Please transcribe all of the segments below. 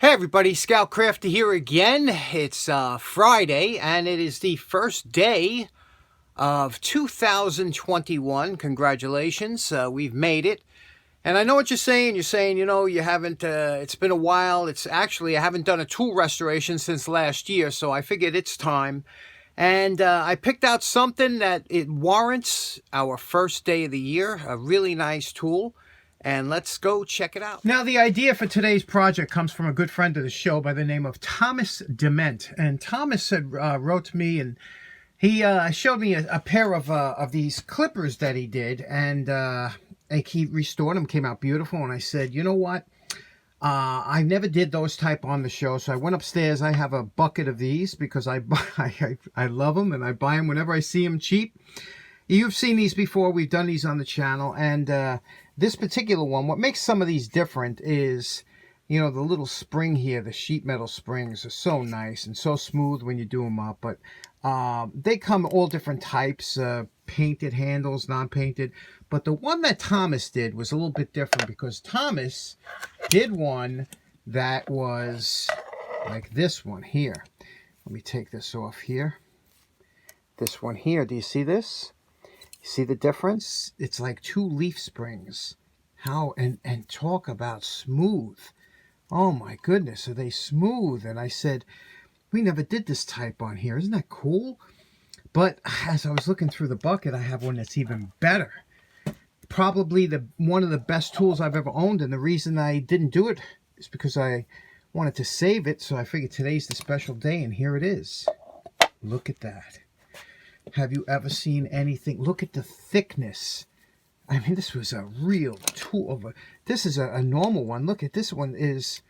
Hey everybody, Scout Crafter here again. It's Friday and it is the first day of 2021. Congratulations, we've made it. And I know what you're saying. You're saying, you haven't, it's been a while. It's actually, I haven't done a tool restoration since last year, so I figured it's time. And I picked out something that it warrants our first day of the year, a really nice tool. And let's go check it out. Now, the idea for today's project comes from a good friend of the show by the name of Thomas Dement. And Thomas wrote to me, and he showed me a pair of these clippers that he did. And he restored them, came out beautiful. And I said, you know what? I never did those type on the show. So I went upstairs. I have a bucket of these because I love them. And I buy them whenever I see them cheap. You've seen these before. We've done these on the channel. And this particular one, what makes some of these different is, the little spring here, the sheet metal springs are so nice and so smooth when you do them up. But they come all different types, painted handles, non-painted. But the one that Thomas did was a little bit different because Thomas did one that was like this one here. Let me take this off here. This one here, do you see this? See the difference? It's like two leaf springs. How and talk about smooth. Oh my goodness, are they smooth? And I said, we never did this type on here. Isn't that cool? But as I was looking through the bucket, I have one that's even better. Probably one of the best tools I've ever owned. And the reason I didn't do it is because I wanted to save it. So I figured today's the special day, and here it is. Look at that. Have you ever seen anything? Look at the thickness. I mean, this was a real tool. This is a normal one. Look at this one is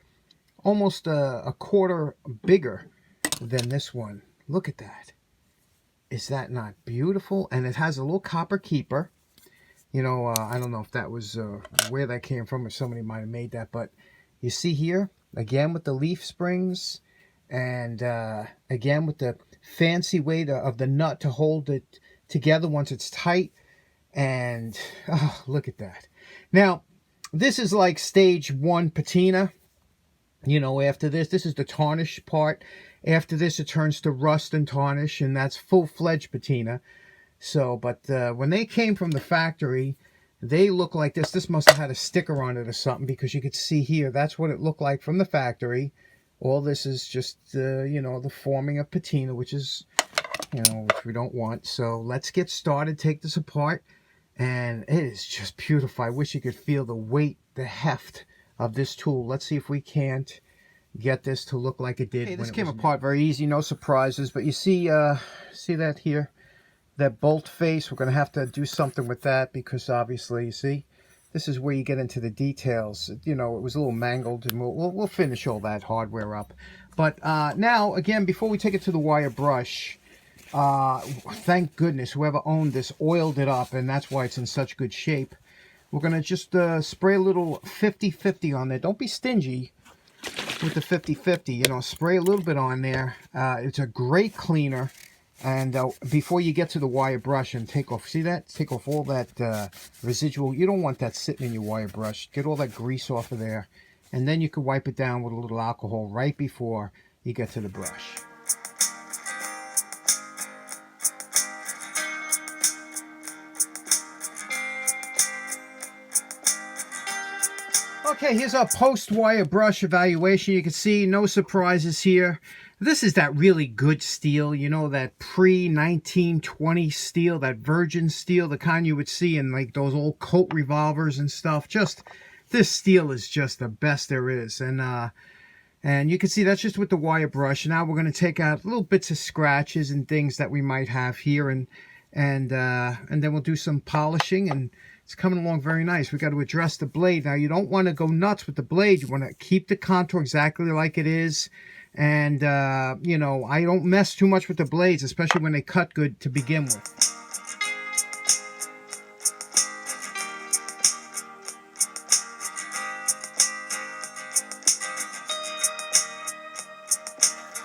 almost a quarter bigger than this one. Look at that. Is that not beautiful? And it has a little copper keeper. I don't know if that was where that came from or somebody might have made that. But you see here, again with the leaf springs. And again with the fancy way of the nut to hold it together once it's tight. And oh, look at that. Now, this is like stage 1 patina. After this is the tarnish part. After this, it turns to rust and tarnish, and that's full-fledged patina. So, but when they came from the factory, they look like this. This must have had a sticker on it or something, because you could see here, that's what it looked like from the factory. All this is just, the forming of patina, which is, which we don't want. So let's get started, take this apart. And it is just beautiful. I wish you could feel the weight, the heft of this tool. Let's see if we can't get this to look like it did. Hey, this came apart very easy, no surprises. But you see that here? That bolt face, we're going to have to do something with that because obviously, you see? This is where you get into the details. It was a little mangled, and we'll finish all that hardware up. But now, again, before we take it to the wire brush, thank goodness whoever owned this oiled it up, and that's why it's in such good shape. We're going to just spray a little 50-50 on there. Don't be stingy with the 50-50. Spray a little bit on there. It's a great cleaner. And before you get to the wire brush and take off, see that? Take off all that residual. You don't want that sitting in your wire brush. Get all that grease off of there. And then you can wipe it down with a little alcohol right before you get to the brush. Okay, here's our post-wire brush evaluation. You can see no surprises here. This is that really good steel, that pre-1920 steel, that virgin steel, the kind you would see in like those old Colt revolvers and stuff. This steel is just the best there is. And you can see that's just with the wire brush. Now we're going to take out little bits of scratches and things that we might have here, and then we'll do some polishing, and it's coming along very nice. We got to address the blade. Now you don't want to go nuts with the blade. You want to keep the contour exactly like it is. And, I don't mess too much with the blades, especially when they cut good to begin with.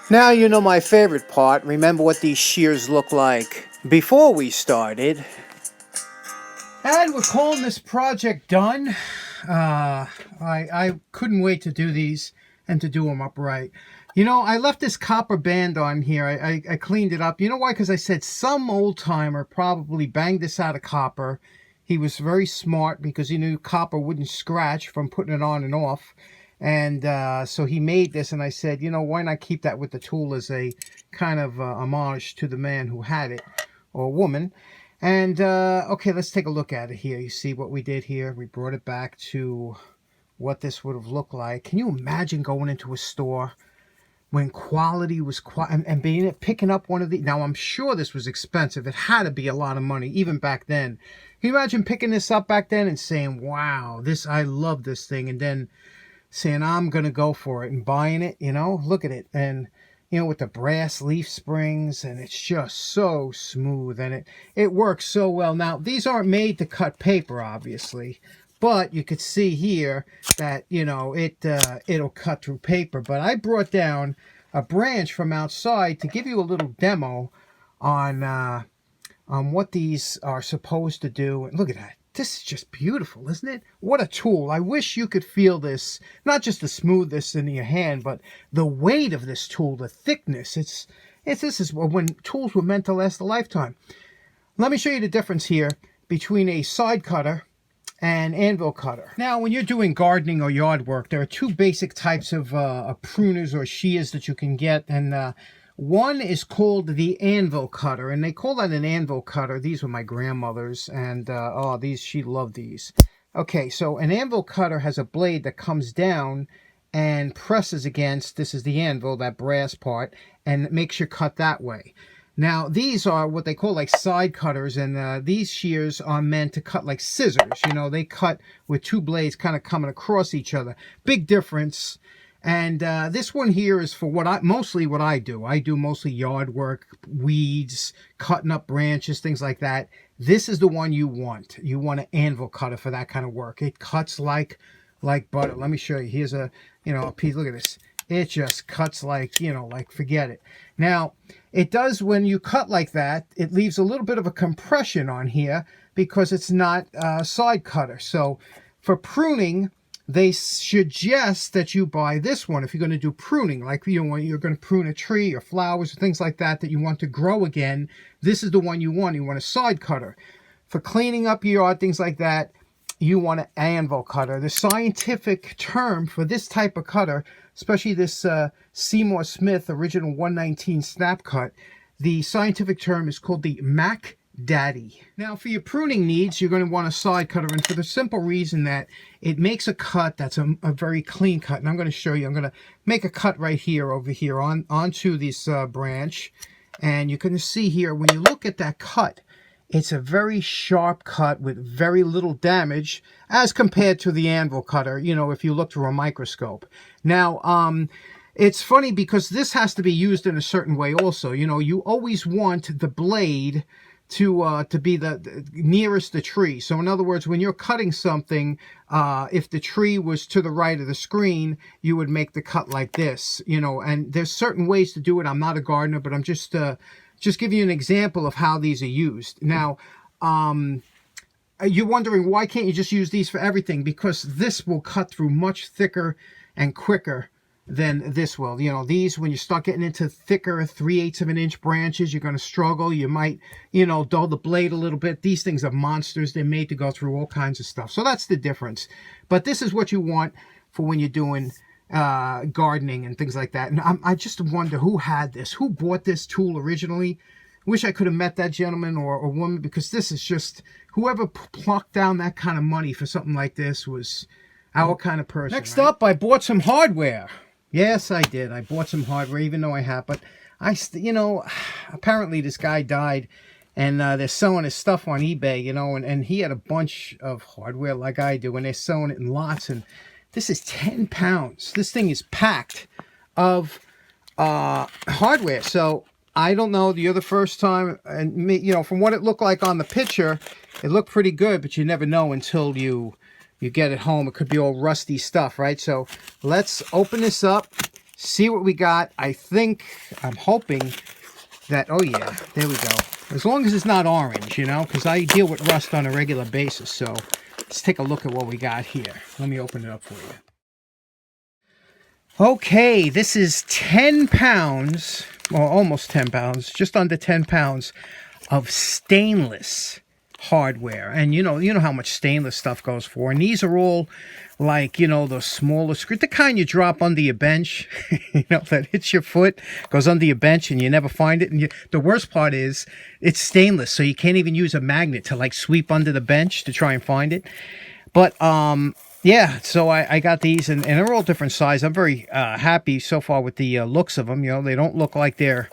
Now you know my favorite part. Remember what these shears look like before we started. And we're calling this project done. I couldn't wait to do these. and to do them upright. You know, I left this copper band on here. I cleaned it up. You know why? Because I said some old timer probably banged this out of copper. He was very smart because he knew copper wouldn't scratch from putting it on and off. And so he made this, and I said, you know, why not keep that with the tool as a kind of homage to the man who had it, or woman. And, okay, let's take a look at it here. You see what we did here? We brought it back to what this would have looked like. Can you imagine going into a store when quality was and picking up one of these? Now, I'm sure this was expensive. It had to be a lot of money, even back then. Can you imagine picking this up back then and saying, wow, I love this thing, and then saying, I'm going to go for it and buying it, you know? Look at it. And, you know, with the brass leaf springs, and it's just so smooth, and it works so well. Now, these aren't made to cut paper, obviously, but you could see here that, you know, it'll cut through paper. But I brought down a branch from outside to give you a little demo on what these are supposed to do. And look at that. This is just beautiful, isn't it? What a tool. I wish you could feel this, not just the smoothness in your hand, but the weight of this tool, the thickness. This is when tools were meant to last a lifetime. Let me show you the difference here between a side cutter and anvil cutter. Now, when you're doing gardening or yard work, there are two basic types of pruners or shears that you can get, and one is called the anvil cutter, and they call that an anvil cutter. These were my grandmother's, and she loved these. Okay, so an anvil cutter has a blade that comes down and presses against, this is the anvil, that brass part, and it makes your cut that way. Now, these are what they call like side cutters, and these shears are meant to cut like scissors. You know, they cut with two blades kind of coming across each other. Big difference. And this one here is for mostly what I do. I do mostly yard work, weeds, cutting up branches, things like that. This is the one you want. You want an anvil cutter for that kind of work. It cuts like butter. Let me show you. Here's a piece. Look at this. It just cuts like forget it. Now, it does, when you cut like that, it leaves a little bit of a compression on here because it's not a side cutter. So for pruning, they suggest that you buy this one if you're going to do pruning, like when you're going to prune a tree or flowers or things like that you want to grow again. This is the one you want. You want a side cutter. For cleaning up your yard, things like that, you want an anvil cutter. The scientific term for this type of cutter, especially this Seymour Smith original 119 snap cut, the scientific term is called the Mac Daddy. Now, for your pruning needs, you're going to want a side cutter, and for the simple reason that it makes a cut that's a very clean cut. And I'm going to show you. I'm going to make a cut right here, over here, onto this branch. And you can see here, when you look at that cut, it's a very sharp cut with very little damage as compared to the anvil cutter, you know, if you look through a microscope. Now, it's funny because this has to be used in a certain way also. You know, you always want the blade to be the nearest the tree. So in other words, when you're cutting something, if the tree was to the right of the screen, you would make the cut like this, you know, and there's certain ways to do it. I'm not a gardener, but I'm just giving you an example of how these are used. Now, you're wondering, why can't you just use these for everything? Because this will cut through much thicker and quicker than this will. You know, these, when you start getting into thicker 3/8 of an inch branches, you're going to struggle. You might, you know, dull the blade a little bit. These things are monsters. They're made to go through all kinds of stuff. So that's the difference. But this is what you want for when you're doing gardening and things like that. And I just wonder who had this, who bought this tool originally. Wish I could have met that gentleman or woman, because this is just, whoever plucked down that kind of money for something like this was our kind of person. Next up, I bought some hardware. Yes, I did. I bought some hardware, even though I have, but you know, apparently this guy died, and they're selling his stuff on eBay, you know, and he had a bunch of hardware like I do, and they're selling it in lots, and this is 10 pounds. This thing is packed of hardware. So I don't know, you're the first time, and you know, from what it looked like on the picture, it looked pretty good, but you never know until you get it home. It could be all rusty stuff, right? So let's open this up, see what we got. I'm hoping that, oh yeah, there we go. As long as it's not orange, you know, because I deal with rust on a regular basis. So let's take a look at what we got here. Let me open it up for you. Okay, this is 10 pounds, or almost 10 pounds, just under 10 pounds of stainless hardware. And you know how much stainless stuff goes for. And these are all like, the smaller screws, the kind you drop under your bench, that hits your foot, goes under your bench and you never find it. And the worst part is it's stainless, so you can't even use a magnet to like sweep under the bench to try and find it. But yeah, so I got these, and they're all different size. I'm very happy so far with the looks of them. They don't look like they're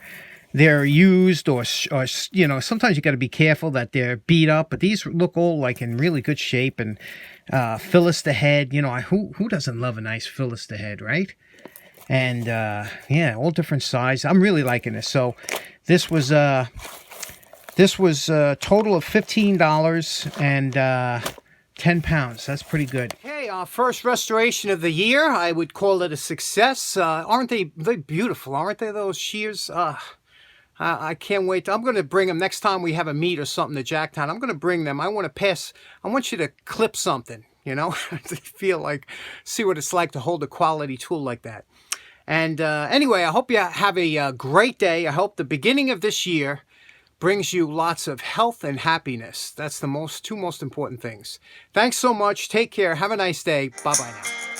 used or sometimes you got to be careful that they're beat up, but these look all like in really good shape. And Phyllis the head, who doesn't love a nice Phyllis the head, right? And yeah, all different size. I'm really liking this. So this was a total of $15 and 10 pounds. That's pretty good. Okay, our first restoration of the year. I would call it a success. Aren't they beautiful? Aren't they, those shears? I can't wait. I'm going to bring them next time we have a meet or something to Jacktown. I'm going to bring them. I want you to clip something, to see what it's like to hold a quality tool like that. And anyway, I hope you have a great day. I hope the beginning of this year brings you lots of health and happiness. That's the two most important things. Thanks so much. Take care. Have a nice day. Bye-bye now.